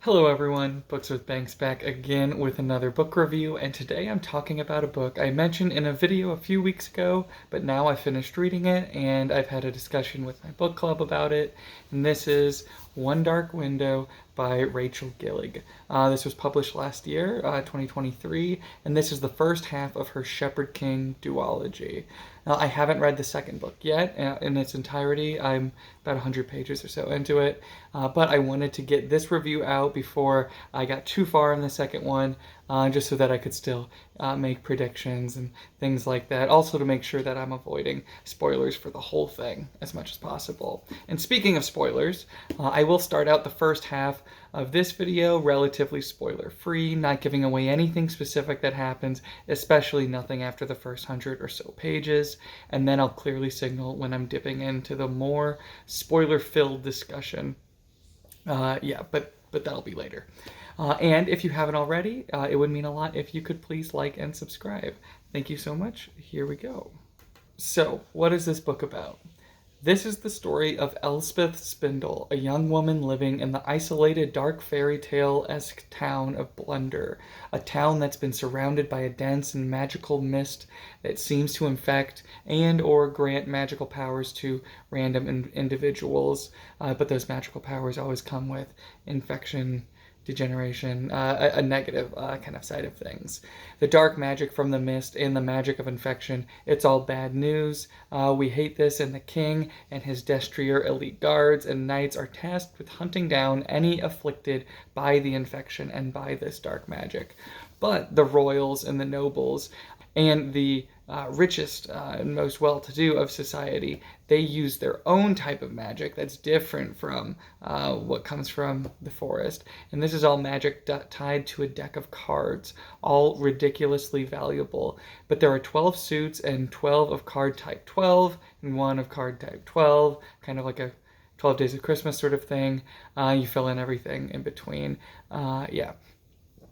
Hello everyone, Books with Banks back again with another book review, and today I'm talking about a book I mentioned in a video a few weeks ago, but now I finished reading it and I've had a discussion with my book club about it, and this is One Dark Window by Rachel Gillig. This was published last year, 2023, and this is the first half of her Shepherd King duology. Now, I haven't read the second book yet in its entirety. I'm about 100 pages or so into it, but I wanted to get this review out before I got too far in the second one, just so that I could still make predictions and things like that. Also, to make sure that I'm avoiding spoilers for the whole thing as much as possible. And speaking of spoilers, I will start out the first half of this video relatively spoiler free, not giving away anything specific that happens, especially nothing after the first 100 or so pages, and then I'll clearly signal when I'm dipping into the more spoiler filled discussion. But that'll be later. And if you haven't already, it would mean a lot if you could please like and subscribe. Thank you so much. Here we go. So, what is this book about? This is the story of Elspeth Spindle, a young woman living in the isolated dark fairy tale-esque town of Blunder, a town that's been surrounded by a dense and magical mist that seems to infect and or grant magical powers to random individuals, but those magical powers always come with infection, degeneration, a negative kind of side of things. The dark magic from the mist and the magic of infection, it's all bad news. We hate this, and the king and his destrier elite guards and knights are tasked with hunting down any afflicted by the infection and by this dark magic. But the royals and the nobles and the richest and most well-to-do of society, they use their own type of magic that's different from what comes from the forest. And this is all magic tied to a deck of cards, all ridiculously valuable. But there are 12 suits and 12 of card type 12 and one of card type 12, kind of like a 12 Days of Christmas sort of thing. You fill in everything in between.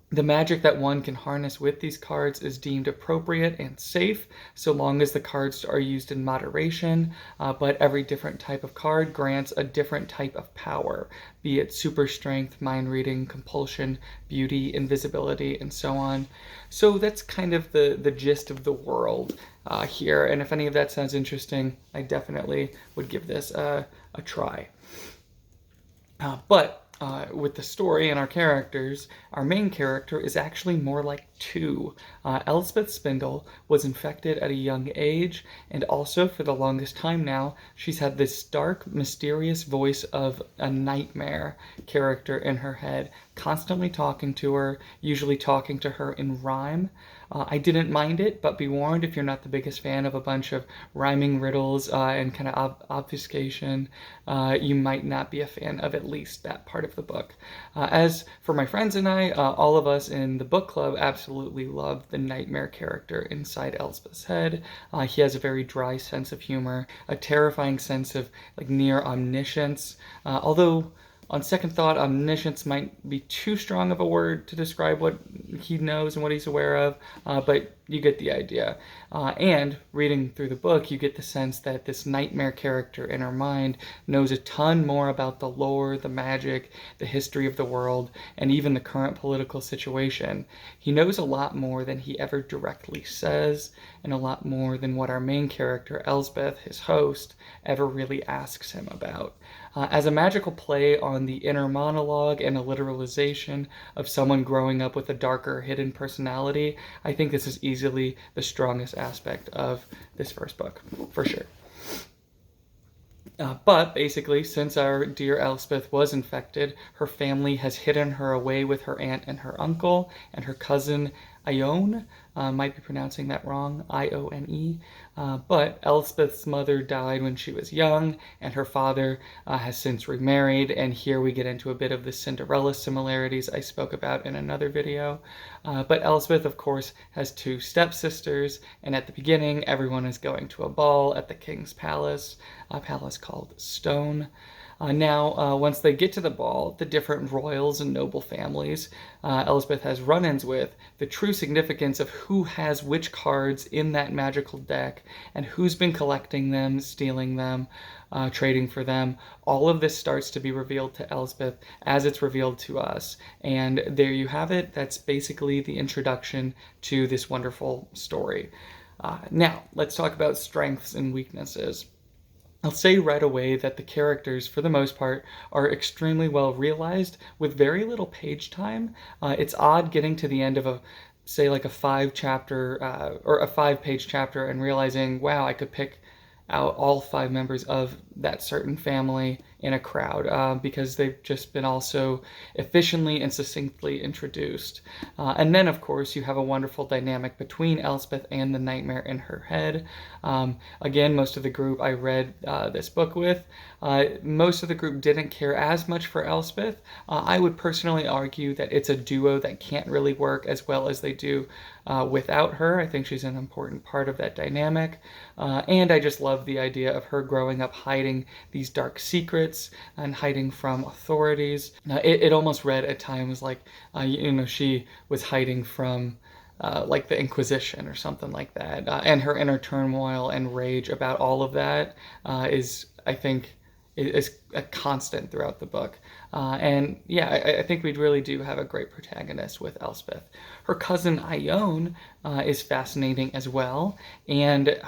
The magic that one can harness with these cards is deemed appropriate and safe, so long as the cards are used in moderation, but every different type of card grants a different type of power, be it super strength, mind reading, compulsion, beauty, invisibility, and so on. So that's kind of the gist of the world here, and if any of that sounds interesting, I definitely would give this a try. But with the story and our characters, our main character is actually more like two. Elspeth Spindle was infected at a young age, and also for the longest time now, she's had this dark, mysterious voice of a nightmare character in her head, constantly talking to her, usually talking to her in rhyme. I didn't mind it, but be warned if you're not the biggest fan of a bunch of rhyming riddles and kind of obfuscation, you might not be a fan of at least that part of the book. As for my friends and I, all of us in the book club absolutely love the nightmare character inside Elspeth's head. He has a very dry sense of humor, a terrifying sense of like near omniscience, although on second thought, omniscience might be too strong of a word to describe what he knows and what he's aware of, but you get the idea. And reading through the book, you get the sense that this nightmare character in her mind knows a ton more about the lore, the magic, the history of the world, and even the current political situation. He knows a lot more than he ever directly says, and a lot more than what our main character, Elspeth, his host, ever really asks him about. As a magical play on the inner monologue and a literalization of someone growing up with a darker, hidden personality, I think this is easily the strongest aspect of this first book, for sure. But basically, since our dear Elspeth was infected, her family has hidden her away with her aunt and her uncle and her cousin Ione. Might be pronouncing that wrong, Ione. But Elspeth's mother died when she was young, and her father has since remarried, and here we get into a bit of the Cinderella similarities I spoke about in another video. But Elspeth, of course, has two stepsisters, and at the beginning, everyone is going to a ball at the king's palace, a palace called Stone. Once they get to the ball, the different royals and noble families Elspeth has run-ins with, the true significance of who has which cards in that magical deck and who's been collecting them, stealing them, trading for them, all of this starts to be revealed to Elspeth as it's revealed to us. And there you have it. That's basically the introduction to this wonderful story. Now, let's talk about strengths and weaknesses. I'll say right away that the characters, for the most part, are extremely well realized with very little page time. It's odd getting to the end of say like a 5-chapter or a 5-page chapter and realizing, wow, I could pick out all 5 members of that certain family in a crowd because they've just been also efficiently and succinctly introduced. And then, of course, you have a wonderful dynamic between Elspeth and the nightmare in her head. Again, most of the group I read this book with, most of the group didn't care as much for Elspeth. I would personally argue that it's a duo that can't really work as well as they do without her. I think she's an important part of that dynamic. And I just love the idea of her growing up hiding these dark secrets and hiding from authorities. It almost read at times like, she was hiding from like the Inquisition or something like that. And her inner turmoil and rage about all of that is, I think, is a constant throughout the book. And yeah, I think we really do have a great protagonist with Elspeth. Her cousin Ione is fascinating as well, and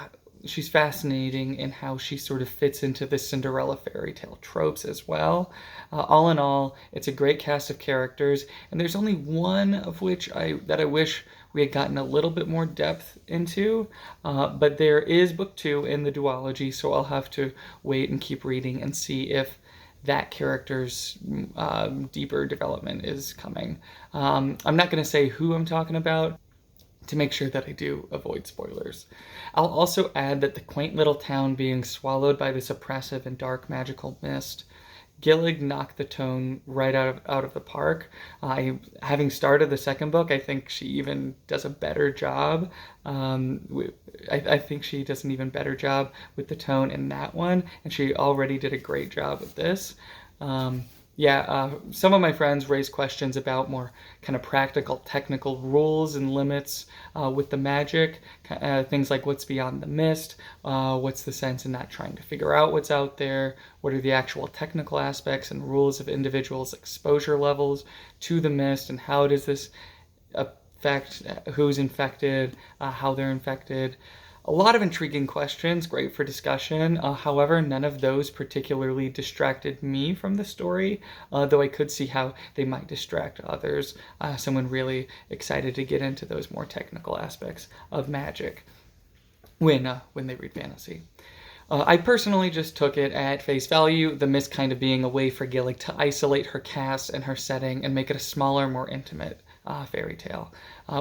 she's fascinating in how she sort of fits into the Cinderella fairy tale tropes as well. All in all, it's a great cast of characters, and there's only one of which I wish we had gotten a little bit more depth into, but there is book 2 in the duology, so I'll have to wait and keep reading and see if that character's deeper development is coming. I'm not going to say who I'm talking about to make sure that I do avoid spoilers. I'll also add that the quaint little town being swallowed by this oppressive and dark magical mist, Gillig knocked the tone right out of the park. Having started the second book, I think she even does a better job. I think she does an even better job with the tone in that one, and she already did a great job with this. Some of my friends raised questions about more kind of practical, technical rules and limits with the magic. Things like what's beyond the mist, what's the sense in not trying to figure out what's out there, what are the actual technical aspects and rules of individuals' exposure levels to the mist, and how does this affect who's infected, how they're infected. A lot of intriguing questions, great for discussion. However, none of those particularly distracted me from the story, though I could see how they might distract others, someone really excited to get into those more technical aspects of magic when they read fantasy. I personally just took it at face value, the mist kind of being a way for Gillig to isolate her cast and her setting and make it a smaller, more intimate fairy tale.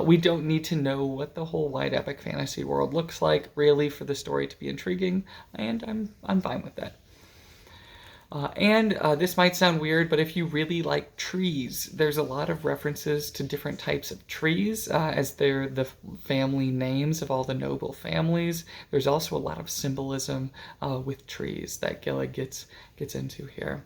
We don't need to know what the whole wide epic fantasy world looks like, really, for the story to be intriguing, and I'm fine with that. This might sound weird, but if you really like trees, there's a lot of references to different types of trees, as they're the family names of all the noble families. There's also a lot of symbolism with trees that Gillig gets into here.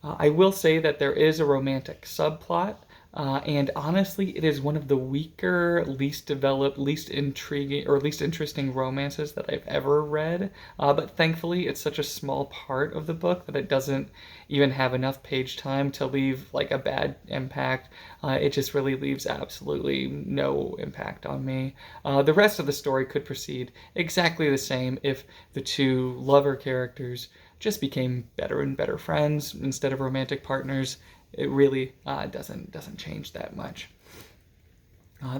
I will say that there is a romantic subplot, and honestly, it is one of the weaker, least developed, least intriguing, or least interesting romances that I've ever read. But thankfully, it's such a small part of the book that it doesn't even have enough page time to leave like a bad impact. It just really leaves absolutely no impact on me. The rest of the story could proceed exactly the same if the two lover characters just became better and better friends instead of romantic partners. It really doesn't change that much.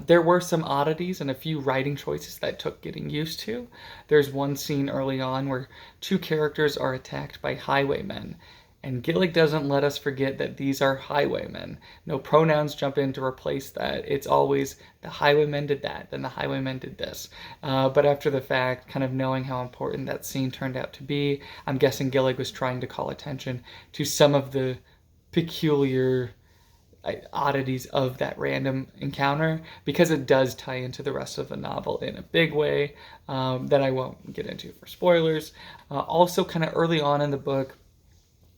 There were some oddities and a few writing choices that took getting used to. There's one scene early on where 2 characters are attacked by highwaymen, and Gillig doesn't let us forget that these are highwaymen. No pronouns jump in to replace that. It's always the highwaymen did that, then the highwaymen did this. But after the fact, kind of knowing how important that scene turned out to be, I'm guessing Gillig was trying to call attention to some of the peculiar oddities of that random encounter, because it does tie into the rest of the novel in a big way that I won't get into for spoilers. Also, kind of early on in the book,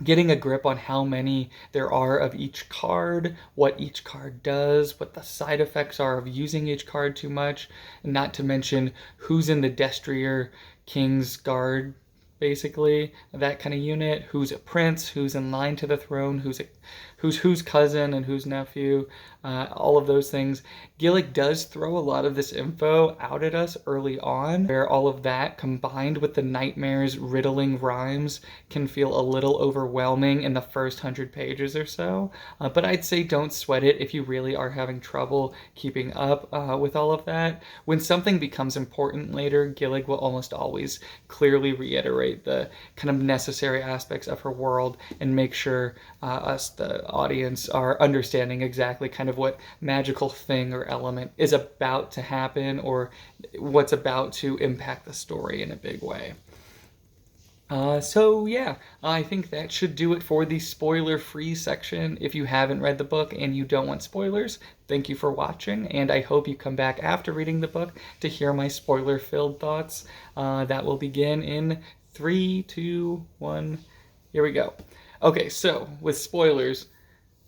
getting a grip on how many there are of each card, what each card does, what the side effects are of using each card too much, and not to mention who's in the Destrier King's Guard, basically, that kind of unit, who's a prince, who's in line to the throne, who's cousin and who's nephew, all of those things. Gillig does throw a lot of this info out at us early on, where all of that combined with the nightmares riddling rhymes can feel a little overwhelming in the first 100 pages or so. But I'd say don't sweat it if you really are having trouble keeping up with all of that. When something becomes important later, Gillig will almost always clearly reiterate the kind of necessary aspects of her world and make sure us, the audience, are understanding exactly kind of what magical thing or element is about to happen or what's about to impact the story in a big way. So yeah, I think that should do it for the spoiler-free section. If you haven't read the book and you don't want spoilers, thank you for watching, and I hope you come back after reading the book to hear my spoiler-filled thoughts. That will begin in 3, 2, 1. Here we go. Okay, so with spoilers,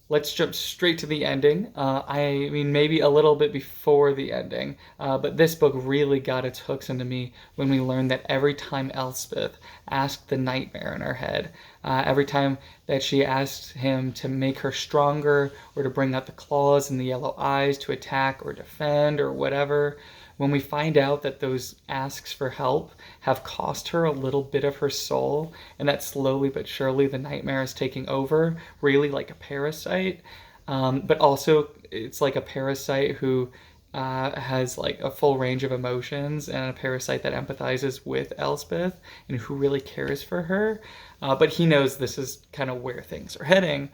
let's jump straight to the ending. I mean, maybe a little bit before the ending, but this book really got its hooks into me when we learned that every time Elspeth asked the nightmare in her head, every time that she asked him to make her stronger or to bring out the claws and the yellow eyes to attack or defend or whatever, when we find out that those asks for help have cost her a little bit of her soul, and that slowly but surely the nightmare is taking over, really like a parasite, but also it's like a parasite who has like a full range of emotions, and a parasite that empathizes with Elspeth and who really cares for her, but he knows this is kind of where things are heading.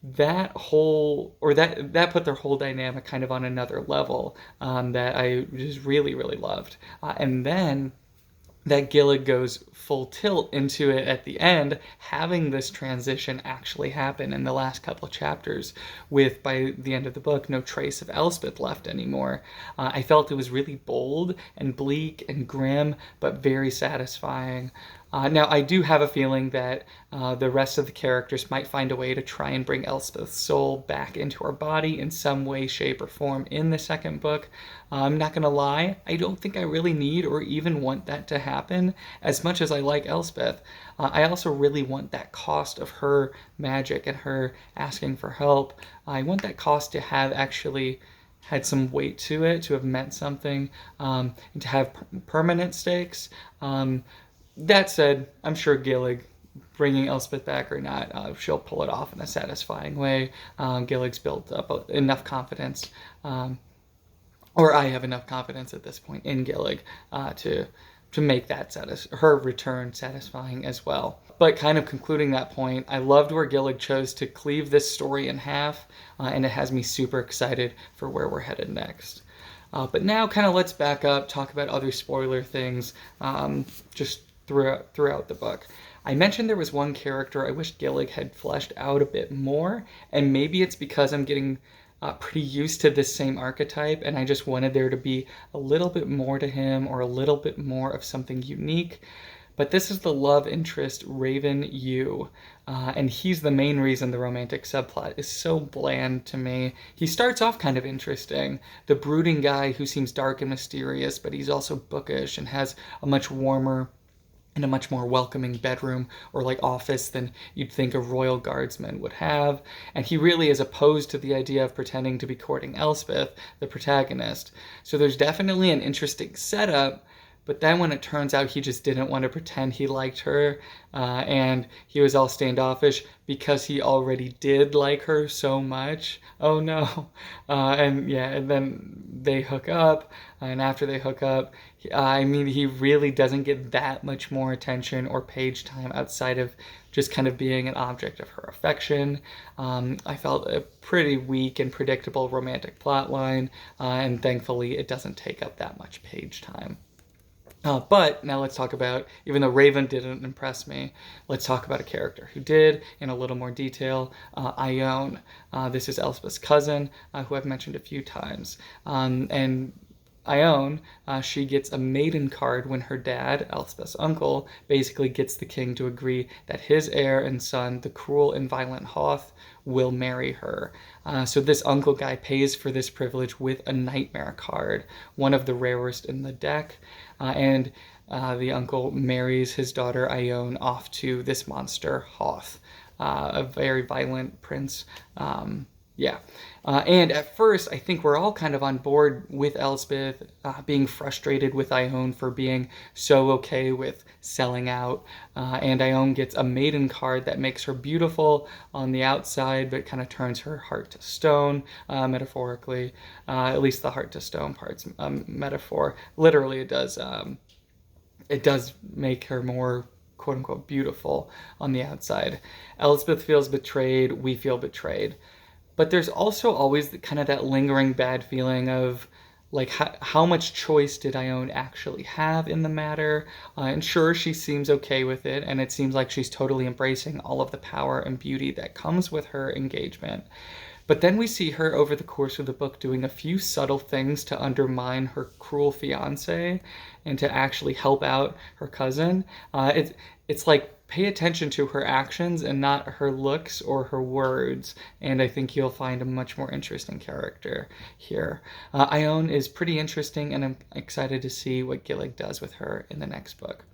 That put their whole dynamic kind of on another level, that I just really loved. And then that Gillig goes full tilt into it at the end, having this transition actually happen in the last couple of chapters, with, by the end of the book, no trace of Elspeth left anymore. I felt it was really bold and bleak and grim, but very satisfying. Now, I do have a feeling that the rest of the characters might find a way to try and bring Elspeth's soul back into her body in some way, shape, or form in the second book. I'm not going to lie, I don't think I really need or even want that to happen. As much as I like Elspeth, I also really want that cost of her magic and her asking for help. I want that cost to have actually had some weight to it, to have meant something, and to have permanent stakes. That said, I'm sure Gillig, bringing Elspeth back or not, she'll pull it off in a satisfying way. Gillig's built up enough confidence, or I have enough confidence at this point in Gillig to make that her return satisfying as well. But kind of concluding that point, I loved where Gillig chose to cleave this story in half, and it has me super excited for where we're headed next. But now kind of let's back up, talk about other spoiler things, just throughout the book. I mentioned there was one character I wish Gillig had fleshed out a bit more, and maybe it's because I'm getting pretty used to this same archetype, and I just wanted there to be a little bit more to him, or a little bit more of something unique. But this is the love interest, Raven Yu, and he's the main reason the romantic subplot is so bland to me. He starts off kind of interesting, the brooding guy who seems dark and mysterious, but he's also bookish and has a much warmer and a much more welcoming bedroom or like office than you'd think a royal guardsman would have. And he really is opposed to the idea of pretending to be courting Elspeth, the protagonist. So there's definitely an interesting setup, but then when it turns out he just didn't want to pretend he liked her, and he was all standoffish because he already did like her so much. Oh no. And then they hook up, and after they hook up, I mean, he really doesn't get that much more attention or page time outside of just kind of being an object of her affection. I felt a pretty weak and predictable romantic plotline, and thankfully it doesn't take up that much page time. But now let's talk about, even though Raven didn't impress me, let's talk about a character who did in a little more detail. Ione. This is Elspeth's cousin, who I've mentioned a few times. And Ione, she gets a maiden card when her dad, Elspeth's uncle, basically gets the king to agree that his heir and son, the cruel and violent Hoth, will marry her. So this uncle guy pays for this privilege with a nightmare card, one of the rarest in the deck, and the uncle marries his daughter Ione off to this monster Hoth, a very violent prince. Yeah. And at first, I think we're all kind of on board with Elspeth being frustrated with Ione for being so okay with selling out. And Ione gets a maiden card that makes her beautiful on the outside, but kind of turns her heart to stone, metaphorically. At least the heart to stone part's metaphor. Literally, it does make her more quote unquote beautiful on the outside. Elspeth feels betrayed. We feel betrayed. But there's also always kind of that lingering bad feeling of like how much choice did Ione actually have in the matter? And sure, she seems okay with it, and it seems like she's totally embracing all of the power and beauty that comes with her engagement. But then we see her over the course of the book doing a few subtle things to undermine her cruel fiance and to actually help out her cousin. It's like pay attention to her actions and not her looks or her words, and I think you'll find a much more interesting character here. Ione is pretty interesting, and I'm excited to see what Gillig does with her in the next book.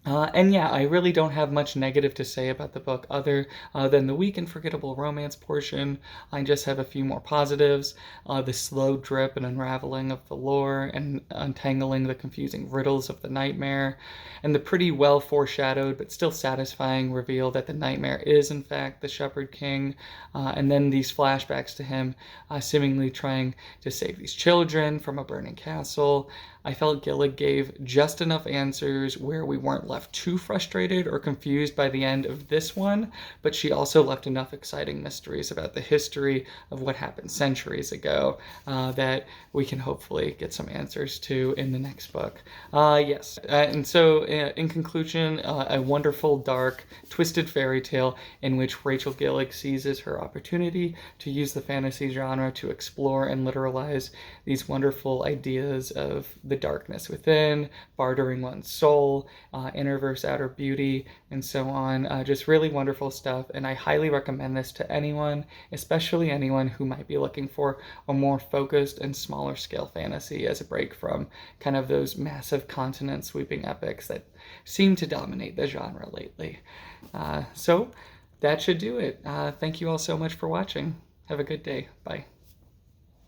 And yeah, I really don't have much negative to say about the book other than the weak and forgettable romance portion. I just have a few more positives. The slow drip and unraveling of the lore and untangling the confusing riddles of the nightmare, and the pretty well foreshadowed but still satisfying reveal that the nightmare is in fact the Shepherd King, and then these flashbacks to him seemingly trying to save these children from a burning castle. I felt Gillig gave just enough answers where we weren't left too frustrated or confused by the end of this one, but she also left enough exciting mysteries about the history of what happened centuries ago that we can hopefully get some answers to in the next book. Yes, and so in conclusion, a wonderful, dark, twisted fairy tale in which Rachel Gillig seizes her opportunity to use the fantasy genre to explore and literalize these wonderful ideas of the darkness within, bartering one's soul, inner versus outer beauty, and so on. Just really wonderful stuff, and I highly recommend this to anyone, especially anyone who might be looking for a more focused and smaller scale fantasy as a break from kind of those massive continent sweeping epics that seem to dominate the genre lately. So that should do it. Thank you all so much for watching. Have a good day. Bye.